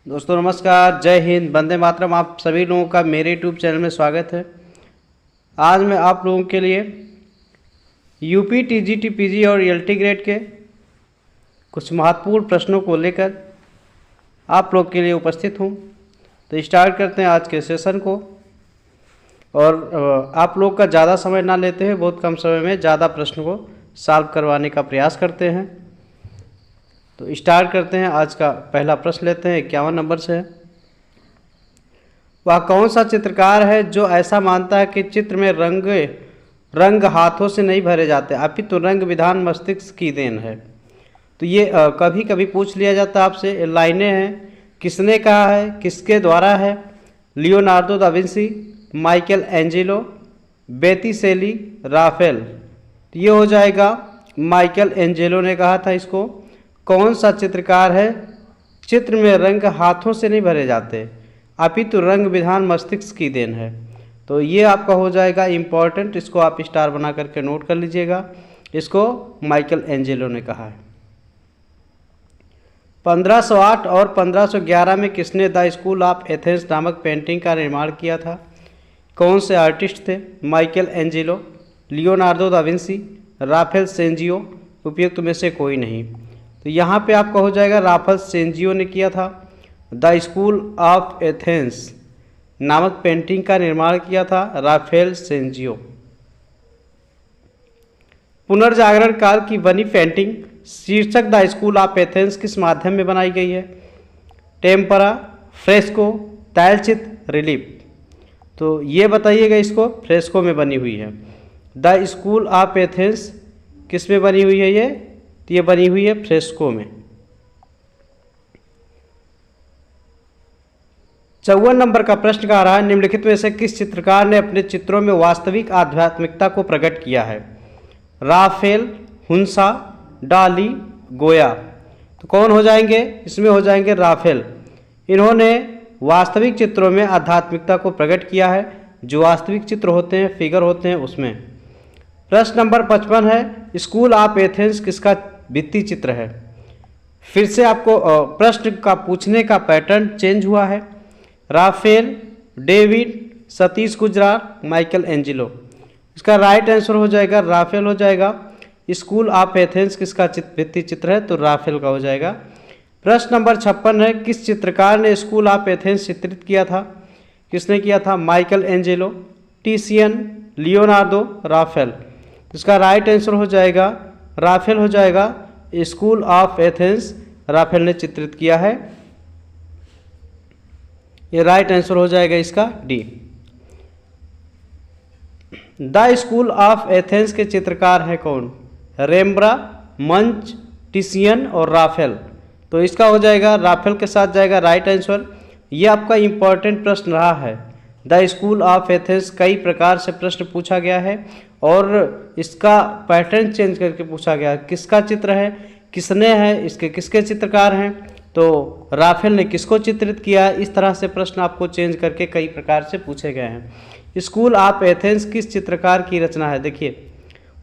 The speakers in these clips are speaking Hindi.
दोस्तों नमस्कार, जय हिंद, वंदे मातरम। आप सभी लोगों का मेरे यूट्यूब चैनल में स्वागत है। आज मैं आप लोगों के लिए यूपी टीजीटी पीजी और एलटी ग्रेड के कुछ महत्वपूर्ण प्रश्नों को लेकर आप लोग के लिए उपस्थित हूँ। तो स्टार्ट करते हैं आज के सेशन को। और आप लोग का ज़्यादा समय ना लेते हैं, बहुत कम समय में ज़्यादा प्रश्न को सॉल्व करवाने का प्रयास करते हैं। तो स्टार्ट करते हैं। आज का पहला प्रश्न लेते हैं, 51 नंबर से है। वह कौन सा चित्रकार है जो ऐसा मानता है कि चित्र में रंग हाथों से नहीं भरे जाते, अपितु रंग विधान मस्तिष्क की देन है। तो ये कभी कभी पूछ लिया जाता है आपसे। लाइनें हैं, किसने कहा है, किसके द्वारा है, Leonardo da Vinci, Michelangelo, Botticelli, Raphael. तो ये हो जाएगा माइकल एंजेलो ने कहा था इसको। कौन सा चित्रकार है, चित्र में रंग हाथों से नहीं भरे जाते, अपितु रंग विधान मस्तिष्क की देन है। तो ये आपका हो जाएगा इम्पॉर्टेंट, इसको आप स्टार बना करके नोट कर लीजिएगा। इसको माइकल एंजेलो ने कहा है। 1508 और 1511 में किसने द स्कूल ऑफ एथेंस नामक पेंटिंग का निर्माण किया था? कौन से आर्टिस्ट थे? Michelangelo, Leonardo da Vinci, Raphael Sanzio, उपयुक्त में से कोई नहीं। तो यहाँ पे आपका हो जाएगा राफेल सेंजियो ने किया था। द स्कूल ऑफ एथेंस नामक पेंटिंग का निर्माण किया था राफेल सेंजियो। पुनर्जागरण काल की बनी पेंटिंग शीर्षक द स्कूल ऑफ एथेंस किस माध्यम में बनाई गई है? टेम्परा, फ्रेस्को, तैलचित्र, रिलीफ। तो ये बताइएगा, इसको फ्रेस्को में बनी हुई है। द स्कूल ऑफ एथेंस किस में बनी हुई है ये? तो ये बनी हुई है फ्रेस्को में। 54 नंबर का प्रश्न आ रहा है, निम्नलिखित में से किस चित्रकार ने अपने चित्रों में वास्तविक आध्यात्मिकता को प्रकट किया है? राफेल, हुंसा, डाली, गोया। तो कौन हो जाएंगे? इसमें हो जाएंगे राफेल। इन्होंने वास्तविक चित्रों में आध्यात्मिकता को प्रकट किया है। जो वास्तविक चित्र होते हैं, फिगर होते हैं, उसमें। प्रश्न नंबर 55 है, स्कूल ऑफ एथेंस किसका भित्ति चित्र है? फिर से आपको प्रश्न का पूछने का पैटर्न चेंज हुआ है। Raphael, David, Satish Gujral, Michelangelo. इसका राइट आंसर हो जाएगा राफेल हो जाएगा। स्कूल ऑफ एथेंस किसका भित्ति चित्र है? तो राफेल का हो जाएगा। प्रश्न नंबर 56 है, किस चित्रकार ने स्कूल ऑफ एथेंस चित्रित किया था? किसने किया था? Michelangelo, Titian, Leonardo, Raphael. इसका राइट आंसर हो जाएगा राफेल हो जाएगा। स्कूल ऑफ एथेंस राफेल ने चित्रित किया है। ये राइट आंसर हो जाएगा इसका D. The school of Athens के चित्रकार हैं कौन? रेम्ब्रा, मंच, टिशियन और राफेल। तो इसका हो जाएगा राफेल के साथ जाएगा राइट आंसर। ये आपका इंपॉर्टेंट प्रश्न रहा है। द स्कूल ऑफ एथेंस कई प्रकार से प्रश्न पूछा गया है और इसका पैटर्न चेंज करके पूछा गया। किसका चित्र है, किसने है, इसके किसके चित्रकार हैं, तो राफेल ने किसको चित्रित किया। इस तरह से प्रश्न आपको चेंज करके कई प्रकार से पूछे गए हैं। स्कूल ऑफ एथेंस किस चित्रकार की रचना है? देखिए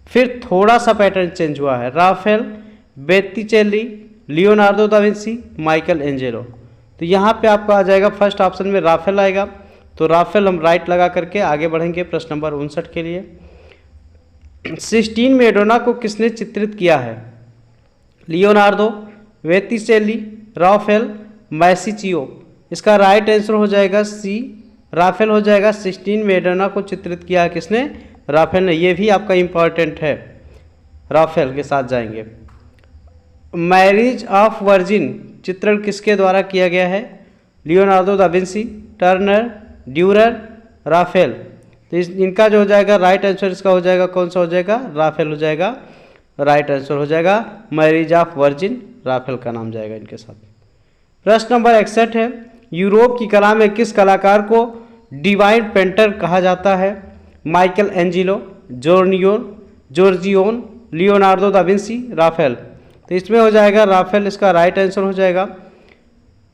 फिर थोड़ा सा पैटर्न चेंज हुआ है। Raphael, Botticelli, Leonardo da Vinci, Michelangelo. तो यहाँ पे आपका आ जाएगा फर्स्ट ऑप्शन में राफेल आएगा। तो राफेल हम राइट लगा करके आगे बढ़ेंगे प्रश्न नंबर 59 के लिए। सिस्टीन मैडोना को किसने चित्रित किया है? Leonardo, Botticelli, Raphael, Masaccio. इसका राइट आंसर हो जाएगा सी, राफेल हो जाएगा। सिस्टीन मैडोना को चित्रित किया है किसने? राफेल ने। ये भी आपका इंपॉर्टेंट है, राफेल के साथ जाएंगे। मैरिज ऑफ वर्जिन चित्रण किसके द्वारा किया गया है? Leonardo da Vinci, Turner, Dürer, Rafale. तो इनका जो हो जाएगा राइट आंसर इसका हो जाएगा कौन सा हो जाएगा? राफेल हो जाएगा। राइट आंसर हो जाएगा मैरिज ऑफ वर्जिन, राफेल का नाम जाएगा इनके साथ। प्रश्न नंबर 61 है, यूरोप की कला में किस कलाकार को डिवाइन पेंटर कहा जाता है? Michelangelo, Giorgione, Leonardo da Vinci, Raphael. तो इसमें हो जाएगा राफेल, इसका राइट आंसर हो जाएगा।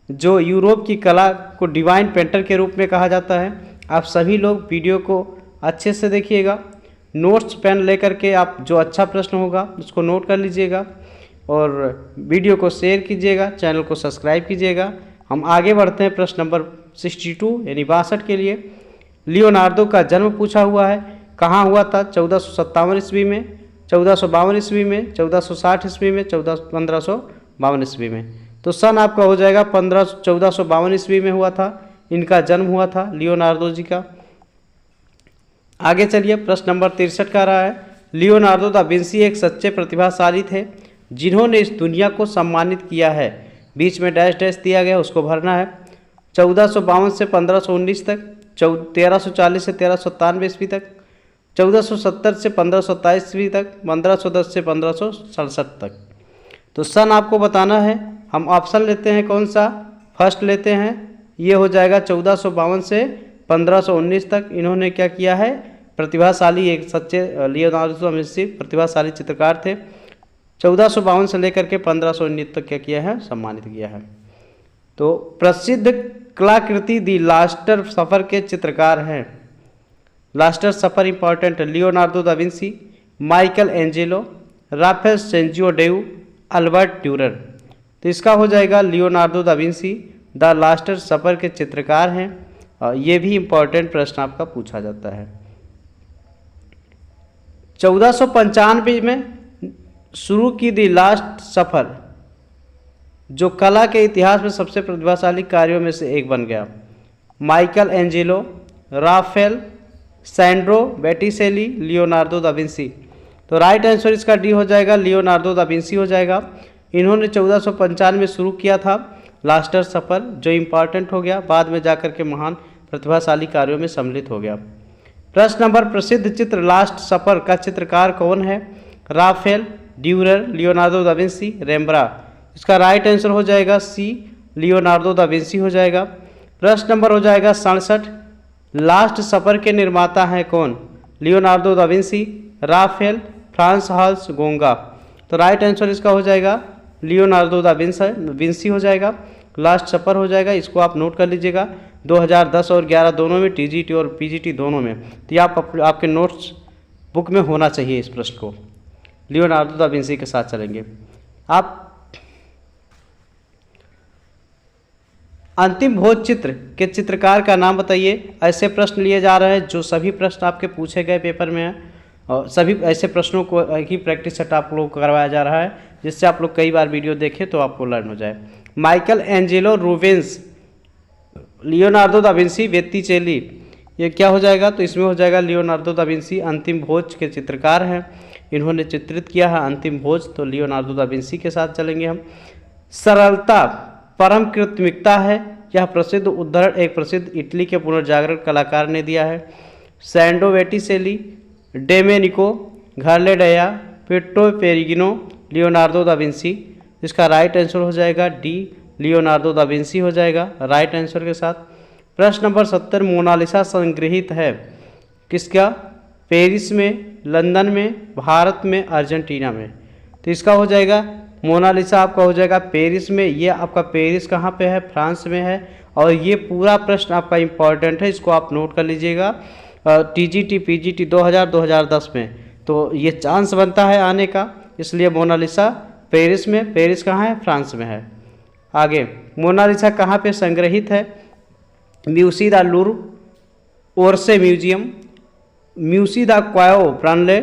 जो यूरोप की कला को डिवाइन पेंटर के रूप में कहा जाता है। आप सभी लोग वीडियो को अच्छे से देखिएगा, नोट्स पेन लेकर के आप जो अच्छा प्रश्न होगा उसको नोट कर लीजिएगा और वीडियो को शेयर कीजिएगा, चैनल को सब्सक्राइब कीजिएगा हम आगे बढ़ते हैं प्रश्न नंबर 62 यानी 62 के लिए। लियोनार्दो का जन्म पूछा हुआ है, कहाँ हुआ था? 1457 ईस्वी में, 1452 ईस्वी में, 1460 ईस्वी में, 1552 ईस्वी में। तो सन आपका हो जाएगा 1452 ईस्वी में हुआ था, इनका जन्म हुआ था लियोनार्दो जी का। आगे चलिए, प्रश्न नंबर 63 का रहा है, लियोनार्दो दा विंसी एक सच्चे प्रतिभाशाली थे जिन्होंने इस दुनिया को सम्मानित किया है। बीच में डैश डैश दिया गया, उसको भरना है। 1452 से 1519 तक, 1340 से 1397 ईस्वी तक, 1470 से 1527 ईस्वी तक, 1510 से 1567 तक। तो सन आपको बताना है। हम ऑप्शन लेते हैं, कौन सा? फर्स्ट लेते हैं, ये हो जाएगा 1452 से 1519 तक। इन्होंने क्या किया है? प्रतिभाशाली, एक सच्चे लियोनार्दो दा विंसी प्रतिभाशाली चित्रकार थे। 1452 से लेकर के 1519 तक क्या किया है? सम्मानित किया है। तो प्रसिद्ध कलाकृति दी लास्टर सफ़र के चित्रकार हैं। लास्टर सफ़र इंपॉर्टेंट है। Leonardo da Vinci, Michelangelo, Raphael Sanzio डेउ, अल्बर्ट ड्यूरर। तो इसका हो जाएगा Leonardo da Vinci the Lester सफ़र के चित्रकार हैं। ये भी इम्पॉर्टेंट प्रश्न आपका पूछा जाता है। 1495 में शुरू की दी लास्ट सफ़र, जो कला के इतिहास में सबसे प्रतिभाशाली कार्यों में से एक बन गया। Michelangelo, Raphael, Sandro Botticelli, Leonardo da Vinci. तो राइट आंसर इसका डी हो जाएगा, लियोनार्दो दा विंसी हो जाएगा। इन्होंने 1495 में शुरू किया था लास्टर सफ़र, जो इम्पॉर्टेंट हो गया, बाद में जाकर के महान प्रतिभाशाली कार्यों में सम्मिलित हो गया। प्रश्न नंबर, प्रसिद्ध चित्र लास्ट सफ़र का चित्रकार कौन है? Raphael, Durer, Leonardo da Vinci, Rembrandt. इसका राइट आंसर हो जाएगा सी, लियोनार्दो दा विंसी हो जाएगा। प्रश्न नंबर हो जाएगा 67, लास्ट सफ़र के निर्माता हैं कौन? Leonardo da Vinci, Raphael, Frans Hals गोंगा। तो राइट आंसर इसका हो जाएगा लियोनार्दो दा विंसी हो जाएगा, लास्ट सफ़र हो जाएगा। इसको आप नोट कर लीजिएगा। 2010 और 11 दोनों में, टीजीटी और पीजीटी दोनों में। तो ये आपके नोट्स बुक में होना चाहिए इस प्रश्न को। लियोनार्दो दा विंसी के साथ चलेंगे। आप अंतिम भोज चित्र के चित्रकार का नाम बताइए। ऐसे प्रश्न लिए जा रहे हैं जो सभी प्रश्न आपके पूछे गए पेपर में हैं, और सभी ऐसे प्रश्नों को ही प्रैक्टिस सेट आप लोग को करवाया जा रहा है, जिससे आप लोग कई बार वीडियो देखें तो आपको लर्न हो जाए। Michelangelo Rubens, Leonardo da Vinci, Botticelli, ये क्या हो जाएगा? तो इसमें हो जाएगा लियोनार्दो दा विंसी अंतिम भोज के चित्रकार हैं, इन्होंने चित्रित किया है अंतिम भोज। तो लियोनार्दो दा विंसी के साथ चलेंगे हम। सरलता परम कृत्रिमता है, यह प्रसिद्ध उद्धरण एक प्रसिद्ध इटली के पुनर्जागरण कलाकार ने दिया है। सैंडो वेटिसेली, डेमेनिको घार्लेडया, पिट्रो पेरिगिनो, लियोनार्दो दा विंसी। इसका राइट आंसर हो जाएगा डी, लियोनार्दो दा विंसी हो जाएगा राइट आंसर के साथ। प्रश्न नंबर 70, मोनालिसा संग्रहित है किसका? पेरिस में, लंदन में, भारत में, अर्जेंटीना में। तो इसका हो जाएगा मोनालिसा आपका हो जाएगा पेरिस में। ये आपका पेरिस कहाँ पे है? फ्रांस में है। और ये पूरा प्रश्न आपका इम्पॉर्टेंट है, इसको आप नोट कर लीजिएगा। टीजीटी पीजीटी 2000-2010 में तो ये चांस बनता है आने का, इसलिए मोनालिसा पेरिस में। पेरिस कहाँ है? फ्रांस में है। आगे, मोनालिसा कहाँ पे संग्रहित है? म्यूसी दा लूव्र, ओर्से म्यूजियम, म्यूसी दा क्वायो ब्रानले,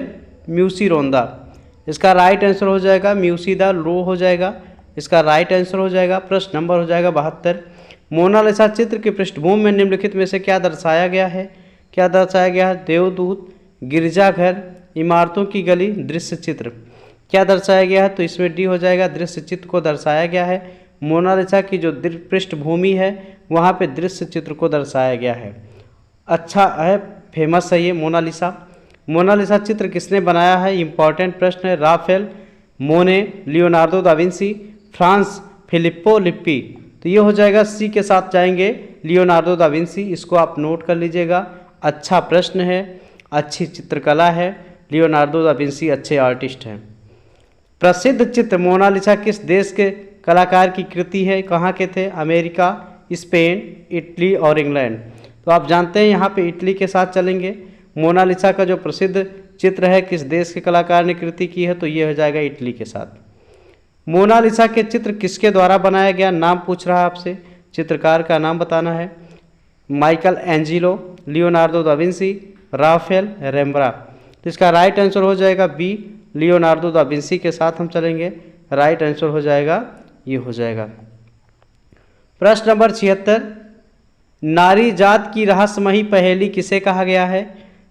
म्यूसी रोंदा। इसका राइट आंसर हो जाएगा म्यूसी दा लूव्र हो जाएगा, इसका राइट आंसर हो जाएगा। प्रश्न नंबर हो जाएगा 72, मोनालिसा चित्र की पृष्ठभूमि में निम्नलिखित में से क्या दर्शाया गया है? क्या दर्शाया गया है? देवदूत, गिरजाघर, इमारतों की गली, दृश्य चित्र। क्या दर्शाया गया है? तो इसमें डी हो जाएगा, दृश्य चित्र को दर्शाया गया है। मोनालिसा की जो पृष्ठभूमि है वहाँ पे दृश्य चित्र को दर्शाया गया है। अच्छा है, फेमस है ये मोनालिसा। मोनालिसा चित्र किसने बनाया है? इंपॉर्टेंट प्रश्न है। राफेल, मोने, Leonardo da Vinci, France Flippo lippy. तो ये हो जाएगा सी के साथ जाएंगे, लियोनार्दो दा विंसी। इसको आप नोट कर लीजिएगा। अच्छा प्रश्न है, अच्छी चित्रकला है, लियोनार्दो दा विंसी अच्छे आर्टिस्ट हैं। प्रसिद्ध चित्र मोनालिसा किस देश के कलाकार की कृति है? कहाँ के थे? अमेरिका, स्पेन, इटली और इंग्लैंड। तो आप जानते हैं यहाँ पे इटली के साथ चलेंगे। मोनालिसा का जो प्रसिद्ध चित्र है किस देश के कलाकार ने कृति की है? तो ये हो जाएगा इटली के साथ। मोनालिसा के चित्र किसके द्वारा बनाया गया? नाम पूछ रहा है आपसे। चित्रकार का नाम बताना है। Michelangelo, Leonardo da Vinci, Raphael, Rembrandt. तो इसका राइट आंसर हो जाएगा बी, लियोनार्डो दा विंसी के साथ हम चलेंगे। राइट आंसर हो जाएगा, ये हो जाएगा। प्रश्न नंबर 76, नारी जात की रहस्यमयी पहेली किसे कहा गया है?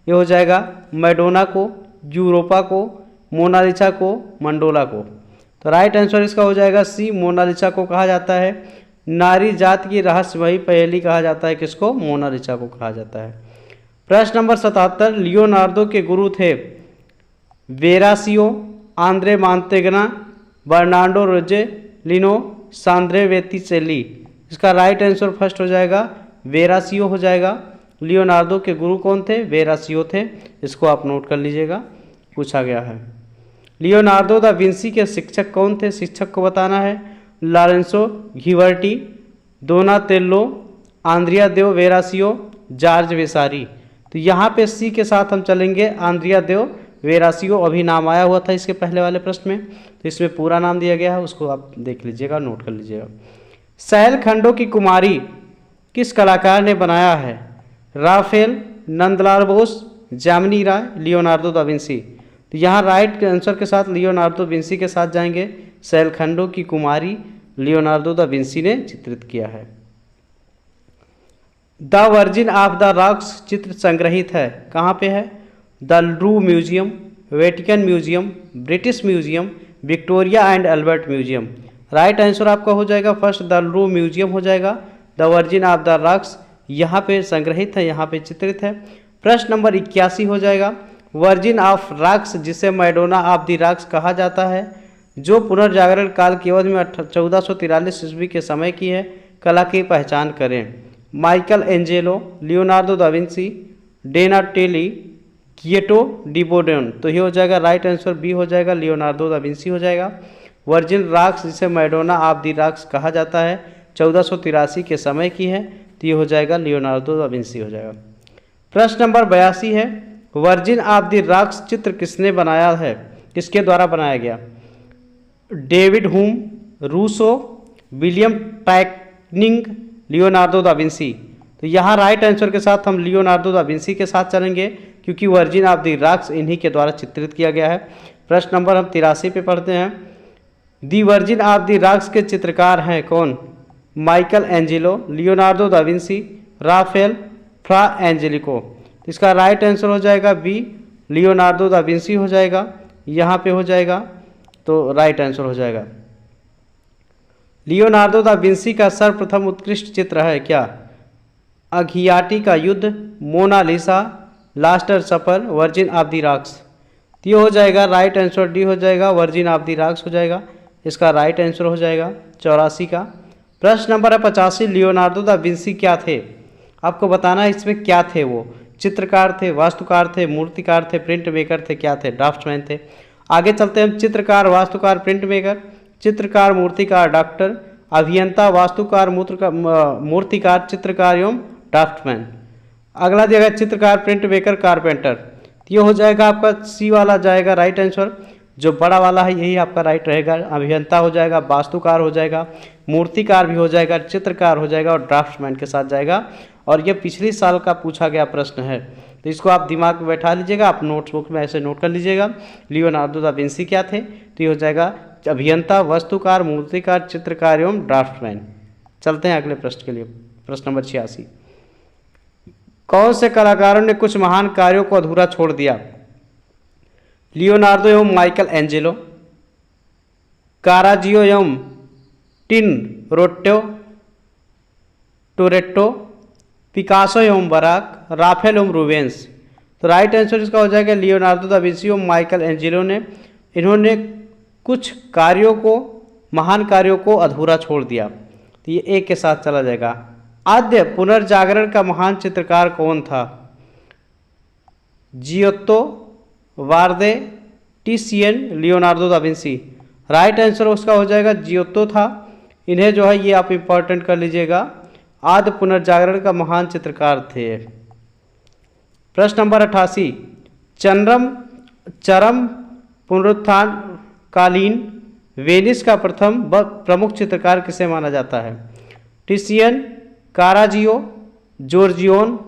ये हो जाएगा मैडोना को, यूरोपा को, मोनालिसा को, मंडोला को। तो राइट आंसर इसका हो जाएगा सी, मोनालिसा को कहा जाता है। नारी जात की रहस्यमयी पहेली कहा जाता है किसको? मोनालिसा को कहा जाता है। प्रश्न नंबर 77, लियोनार्डो के गुरु थे वेरासियो, आंद्रे मांतेगना, बर्नार्डो रोजेलिनो, सांद्रे वेतिसेली। इसका राइट आंसर फर्स्ट हो जाएगा वेरासियो हो जाएगा। लियोनार्डो के गुरु कौन थे? वेरासियो थे। इसको आप नोट कर लीजिएगा, पूछा गया है। लियोनार्डो दा विंसी के शिक्षक कौन थे? शिक्षक को बताना है। लॉरेंसो घिवर्टी, दोनातेल्लो, आंद्रिया देव वेरासियो, जॉर्ज वेसारी। तो यहाँ पे सी के साथ हम चलेंगे, आंद्रिया देव वेरासियो। अभी नाम आया हुआ था इसके पहले वाले प्रश्न में, तो इसमें पूरा नाम दिया गया है, उसको आप देख लीजिएगा, नोट कर लीजिएगा। सैलखंडों की कुमारी किस कलाकार ने बनाया है? राफेल, नंदलाल बोस, जामिनी राय, लियोनार्डो दा विंसी। तो यहाँ राइट आंसर के साथ लियोनार्डो विंसी के साथ जाएंगे। सैलखंडों की कुमारी लियोनार्डो दा विंसी ने चित्रित किया है। The virgin of the rocks चित्र संग्रहित है, कहाँ पे है? The Louvre museum, Vatican museum, British museum, Victoria and Albert museum. Right answer आपका हो जाएगा फर्स्ट, द लूव्र म्यूजियम हो जाएगा। The virgin of the rocks यहाँ पे संग्रहित है, यहाँ पे चित्रित है। प्रश्न नंबर 81 हो जाएगा, वर्जिन ऑफ रॉक्स जिसे मैडोना ऑफ द रॉक्स कहा जाता है, जो पुनर्जागरण काल के अवधि में 1443 ईस्वी के समय की है, कला की पहचान करें। Michelangelo, Leonardo da Vinci, Donatello, Giotto di Bondone. तो ये हो जाएगा राइट आंसर बी हो जाएगा, लियोनार्डो दा विंसी हो जाएगा। वर्जिन रॉक्स जिसे मैडोना ऑफ द रॉक्स कहा जाता है, 1483 के समय की है, तो ये हो जाएगा लियोनार्डो दा विंसी हो जाएगा। प्रश्न नंबर 82 है, वर्जिन ऑफ द रॉक्स चित्र किसने बनाया है? किसके द्वारा बनाया गया? डेविड हुम, रूसो, विलियम टैक्निंग, लियोनार्डो दा विंसी। तो यहाँ राइट आंसर के साथ हम लियोनार्डो दा विंसी के साथ चलेंगे, क्योंकि वर्जिन ऑफ द रॉक्स इन्हीं के द्वारा चित्रित किया गया है। प्रश्न नंबर हम 83 पे पढ़ते हैं, the virgin of the rocks के चित्रकार हैं कौन? Michelangelo, Leonardo da Vinci, Raphael, Fra Angelico. तो इसका राइट आंसर हो जाएगा बी, लियोनार्डो दा विंसी हो जाएगा, यहाँ पे हो जाएगा, तो राइट आंसर हो जाएगा। लियोनार्डो दा विंसी का सर्वप्रथम उत्कृष्ट चित्र है क्या? अघियाटी का युद्ध, Mona Lisa, Last Supper, Virgin of the Rocks. तो ये हो जाएगा राइट आंसर डी हो जाएगा, वर्जिन ऑफ द रॉक्स हो जाएगा। इसका राइट आंसर हो जाएगा 84 का। प्रश्न नंबर है 85, लियोनार्डो दा विंसी क्या थे? आपको बताना है इसमें क्या थे वो। चित्रकार थे, वास्तुकार थे, मूर्तिकार थे, प्रिंट मेकर थे, क्या थे? ड्राफ्ट्समैन थे। आगे चलते हैं, चित्रकार, वास्तुकार, प्रिंट मेकर, चित्रकार, मूर्तिकार, डॉक्टर, अभियंता, वास्तुकार, मूर्तिकार, चित्रकार एवं ड्राफ्टमैन। अगला दिया गया चित्रकार, प्रिंट मेकर, कारपेंटर। तो ये हो जाएगा आपका सी वाला जाएगा राइट आंसर, जो बड़ा वाला है यही आपका राइट रहेगा। अभियंता हो जाएगा, वास्तुकार हो जाएगा, मूर्तिकार भी हो जाएगा, चित्रकार हो जाएगा और ड्राफ्ट्समैन के साथ जाएगा। और ये पिछले साल का पूछा गया प्रश्न है, तो इसको आप दिमाग में बैठा लीजिएगा, आप नोटबुक में ऐसे नोट कर लीजिएगा। लियोनार्डो दा विंसी क्या थे? तो ये हो जाएगा अभियंता, वास्तुकार, मूर्तिकार, चित्रकार एवं ड्राफ्टमैन। चलते हैं अगले प्रश्न के लिए। प्रश्न नंबर 86, कौन से कलाकारों ने कुछ महान कार्यों को अधूरा छोड़ दिया? लियोनार्डो एवं माइकल एंजेलो, काराजियो एवं टिनरोट्टो, टोरेट्टो, पिकासो एवं बराक, राफेल एवं रूबेंस। तो राइट आंसर इसका हो जाएगा लियोनार्डो दा विंसी एवं माइकल एंजेलो ने, इन्होंने कुछ कार्यों को, महान कार्यों को अधूरा छोड़ दिया। तो ये एक के साथ चला जाएगा। आद्य पुनर्जागरण का महान चित्रकार कौन था? जियोत्तो, वार्दे, Titian, Leonardo da Vinci. Right answer उसका हो जाएगा जियोत्तो था। इन्हें जो है ये आप इंपॉर्टेंट कर लीजिएगा, आद्य पुनर्जागरण का महान चित्रकार थे। प्रश्न नंबर 88, चरम पुनरुत्थान कालीन वेनिस का प्रथम प्रमुख चित्रकार किसे माना जाता है? टिसियन, काराजियो, जॉर्जियोन,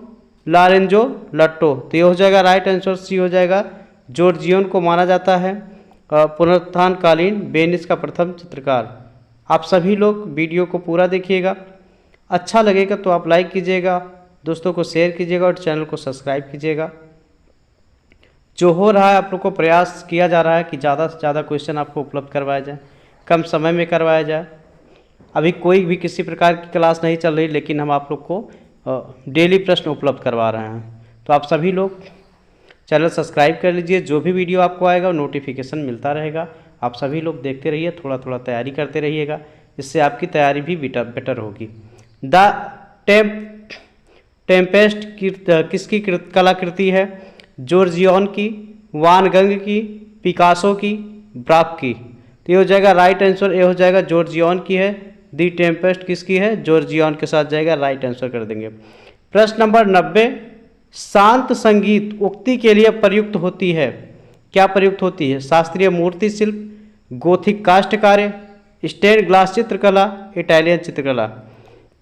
लॉरेंजो, लट्टो। तो ये हो जाएगा राइट आंसर, सी हो जाएगा। जॉर्जियोन को माना जाता है पुनरुत्थानकालीन वेनिस का प्रथम चित्रकार। आप सभी लोग वीडियो को पूरा देखिएगा, अच्छा लगेगा तो आप लाइक कीजिएगा, दोस्तों को शेयर कीजिएगा और चैनल को सब्सक्राइब कीजिएगा। जो हो रहा है आप लोग को प्रयास किया जा रहा है कि ज़्यादा से ज़्यादा क्वेश्चन आपको उपलब्ध करवाया जाए, कम समय में करवाया जाए। अभी कोई भी किसी प्रकार की क्लास नहीं चल रही, लेकिन हम आप लोग को डेली प्रश्न उपलब्ध करवा रहे हैं। तो आप सभी लोग चैनल सब्सक्राइब कर लीजिए, जो भी वीडियो आपको आएगा नोटिफिकेशन मिलता रहेगा। आप सभी लोग देखते रहिए, थोड़ा थोड़ा तैयारी करते रहिएगा, इससे आपकी तैयारी भी बेटर होगी। द टेम्पेस्ट किसकी कलाकृति है? जॉर्जियोन की, वान गंग की, पिकासो की, ब्राक की। तो ये हो जाएगा राइट आंसर, ये हो जाएगा जॉर्जियोन की है। दी टेम्पेस्ट किसकी है? जॉर्जियोन के साथ जाएगा, राइट आंसर कर देंगे। प्रश्न नंबर 90, शांत संगीत उक्ति के लिए प्रयुक्त होती है, क्या प्रयुक्त होती है? शास्त्रीय मूर्ति शिल्प, गोथिक काष्ठकार्य, स्टेन ग्लास चित्रकला, इटालियन चित्रकला।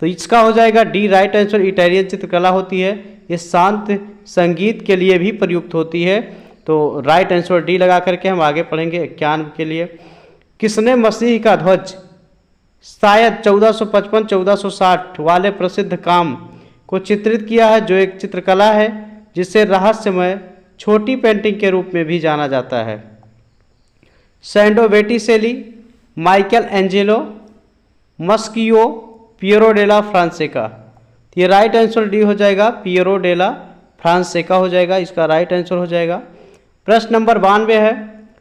तो इसका हो जाएगा डी राइट आंसर, इटालियन चित्रकला होती है। ये शांत संगीत के लिए भी प्रयुक्त होती है, तो राइट आंसर डी लगा करके हम आगे पढ़ेंगे 91 के लिए। किसने मसीह का ध्वज शायद 1455-1460 वाले प्रसिद्ध काम को चित्रित किया है, जो एक चित्रकला है जिसे रहस्यमय छोटी पेंटिंग के रूप में भी जाना जाता है? सैंडो वेटिसेली, माइकल एंजेलो, मस्कियो, पियरो डेला फ्रांसेका। ये राइट आंसर डी हो जाएगा, पियरो डेला फ्रांसेका हो जाएगा, इसका राइट आंसर हो जाएगा। प्रश्न नंबर 92 है,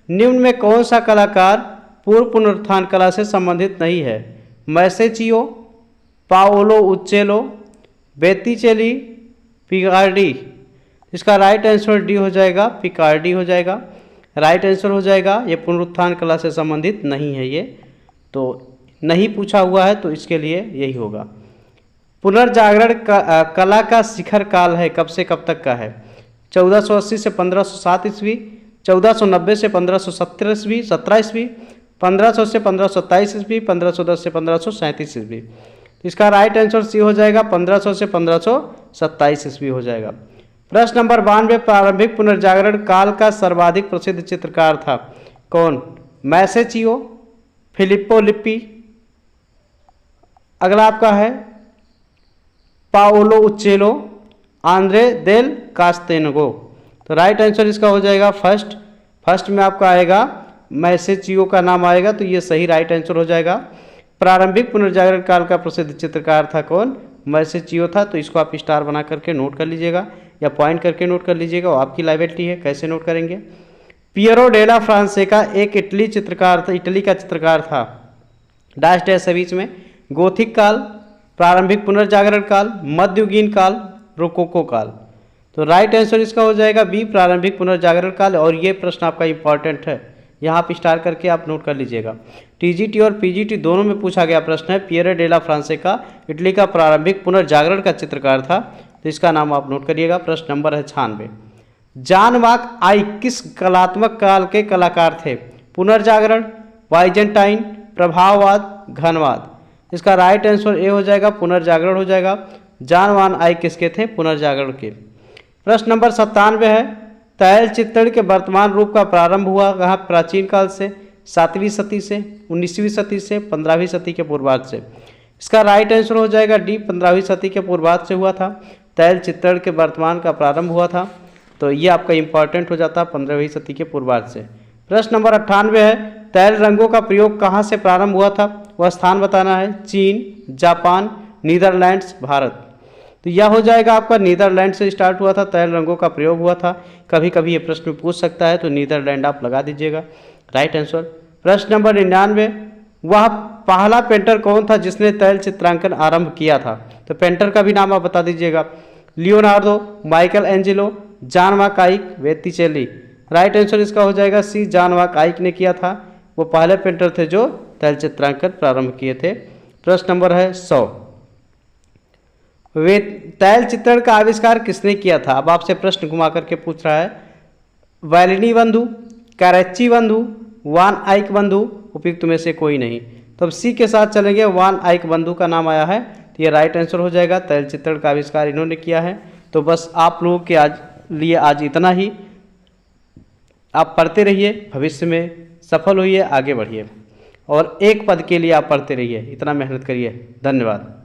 निम्न में कौन सा कलाकार पूर्व पुनरुत्थान कला से संबंधित नहीं है? मैसेचियो, पाओलो उच्चेलो, बेत्तिचेली, पिकार्डी। इसका राइट आंसर डी हो जाएगा, पिकार्डी हो जाएगा, राइट आंसर हो जाएगा। ये पुनरुत्थान कला से संबंधित नहीं है, ये तो नहीं पूछा हुआ है, तो इसके लिए यही होगा। पुनर्जागरण कला का शिखर काल है, कब से कब तक का है? 1480 से 1507 ईस्वी, 1490 से 1517 ईस्वी, 17 ईस्वी, 1500 से 1527 ईस्वी, 1510 से 1537 ईस्वी। इसका राइट आंसर सी हो जाएगा, 1500 से 1527 ईस्वी हो जाएगा। प्रश्न नंबर 92, प्रारंभिक पुनर्जागरण काल का सर्वाधिक प्रसिद्ध चित्रकार था कौन? मैसेचियो, फिलिप्पो लिप्पी, अगला आपका है पाओलो उच्चेलो, आंद्रे देल कास्तेनगो। तो राइट आंसर इसका हो जाएगा फर्स्ट में आपका आएगा मैसेचियो का नाम आएगा, तो ये सही राइट आंसर हो जाएगा। प्रारंभिक पुनर्जागरण काल का प्रसिद्ध चित्रकार था कौन? मैसेचियो था। तो इसको आप स्टार बना करके नोट कर लीजिएगा या पॉइंट करके नोट कर लीजिएगा, वो आपकी लाइबिलिटी है, कैसे नोट करेंगे। पियरो डेला फ्रांसेका एक इटली चित्रकार था, इटली का चित्रकार था। डैश डैश है बीच में। गोथिक काल, प्रारंभिक पुनर्जागरण काल, मध्ययुगीन काल, रोकोको काल। तो राइट आंसर इसका हो जाएगा बी, प्रारंभिक पुनर्जागरण काल। और ये प्रश्न आपका इंपॉर्टेंट है, यहाँ आप स्टार करके आप नोट कर लीजिएगा। टीजीटी और पीजीटी दोनों में पूछा गया प्रश्न है। पियरो डेला फ्रांसेका इटली का प्रारंभिक पुनर्जागरण का चित्रकार था, तो इसका नाम आप नोट करिएगा। प्रश्न नंबर है 96, जॉन वाक आइक किस कलात्मक काल के कलाकार थे? पुनर्जागरण, बाइजेंटाइन, प्रभाववाद, घनवाद। इसका राइट आंसर ए हो जाएगा, पुनर्जागरण हो जाएगा। जॉन वान आइक किसके थे? पुनर्जागरण के। प्रश्न नंबर 97 है, तैल चित्रण के वर्तमान रूप का प्रारंभ हुआ कहाँ? प्राचीन काल से, 7वीं सदी से, 19वीं सदी से, 15वीं सदी के पूर्वार्ध से। इसका राइट आंसर हो जाएगा डी, 15वीं सदी के पूर्वार्ध से हुआ था। तैल चित्रण के वर्तमान का प्रारंभ हुआ था, तो ये आपका इंपॉर्टेंट हो जाता 15वीं सदी के पूर्वार्ध से। प्रश्न नंबर 98 है, तैल रंगों का प्रयोग कहाँ से प्रारंभ हुआ था? वह स्थान बताना है। चीन, जापान, नीदरलैंड्स, भारत। तो यह हो जाएगा आपका नीदरलैंड से स्टार्ट हुआ था, तैल रंगों का प्रयोग हुआ था। कभी कभी ये प्रश्न में पूछ सकता है, तो नीदरलैंड आप लगा दीजिएगा, राइट आंसर। प्रश्न नंबर 99, वह पहला पेंटर कौन था जिसने तैल चित्रांकन आरंभ किया था? तो पेंटर का भी नाम आप बता दीजिएगा। लियोनार्डो, माइकल एंजेलो, जॉन वाक आइक, बेत्तिचेली। राइट आंसर इसका हो जाएगा सी, जॉन वाक आइक ने किया था। वो पहले पेंटर थे जो तैल चित्रांकन प्रारंभ किए थे। प्रश्न नंबर है 100, वे तैल चित्रण का आविष्कार किसने किया था? अब आपसे प्रश्न घुमा करके पूछ रहा है, वैलिनी बंधु, कैरेची बंधु, वान आइक बंधु, उपयुक्त में से कोई नहीं। तो अब सी के साथ चलेंगे, वान आइक बंधु का नाम आया है तो ये राइट आंसर हो जाएगा। तैलचित्रण का आविष्कार इन्होंने किया है। तो बस आप लोगों के लिए आज इतना ही। आप पढ़ते रहिए, भविष्य में सफल होइए, आगे बढ़िए और एक पद के लिए आप पढ़ते रहिए, इतना मेहनत करिए। धन्यवाद।